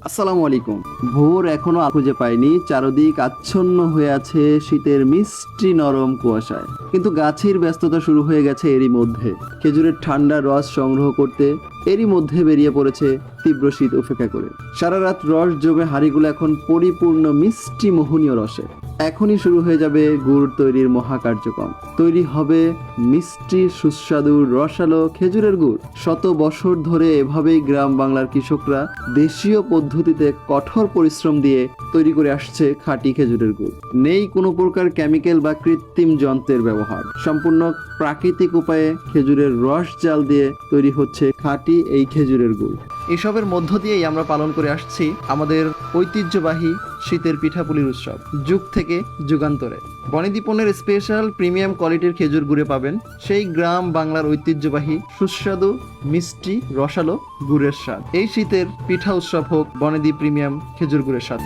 আসসালামু আলাইকুম। ভোর এখনো খুঁজে পাইনি, চারদিক আচ্ছন্ন হয়ে আছে শীতের মিষ্টি নরম কুয়াশায়। কিন্তু গাছের ব্যস্ততা শুরু হয়ে গেছে এরই মধ্যে। খেজুরের ঠান্ডা রস সংগ্রহ করতে এরই মধ্যে বেরিয়ে পড়েছে তীব্র শীত উপেক্ষা করে। সারা রাত রস জমে হাঁড়িগুলো এখন পরিপূর্ণ মিষ্টি মোহনীয় রসে। এখনই শুরু হয়ে যাবে গুড় তৈরির মহাকার্যক্রম। তৈরি হবে মিষ্টি সুস্বাদু রসালো খেজুরের গুড়। শত বছর ধরে এভাবেই গ্রাম বাংলার কৃষকরা দেশীয় পদ্ধতিতে কঠোর পরিশ্রম দিয়ে তৈরি করে আসছে খাঁটি খেজুরের গুড়। নেই কোনো প্রকার কেমিক্যাল বা কৃত্রিম যন্ত্রের ব্যবহার। সম্পূর্ণ প্রাকৃতিক উপায়ে খেজুরের রস জাল দিয়ে তৈরি হচ্ছে খাঁটি এই খেজুরের গুড়। এসবের মধ্য দিয়েই আমরা পালন করে আসছি আমাদের ঐতিহ্যবাহী শীতের পিঠাপুলির উৎসব, যুগ থেকে যুগান্তরে। বনেদি পণ্যের স্পেশাল প্রিমিয়াম কোয়ালিটির খেজুর গুড়ে পাবেন সেই গ্রাম বাংলার ঐতিহ্যবাহী সুস্বাদু মিষ্টি রসালো গুড়ের স্বাদ। এই শীতের পিঠা উৎসব হোক বনেদি প্রিমিয়াম খেজুর গুড়ের স্বাদ।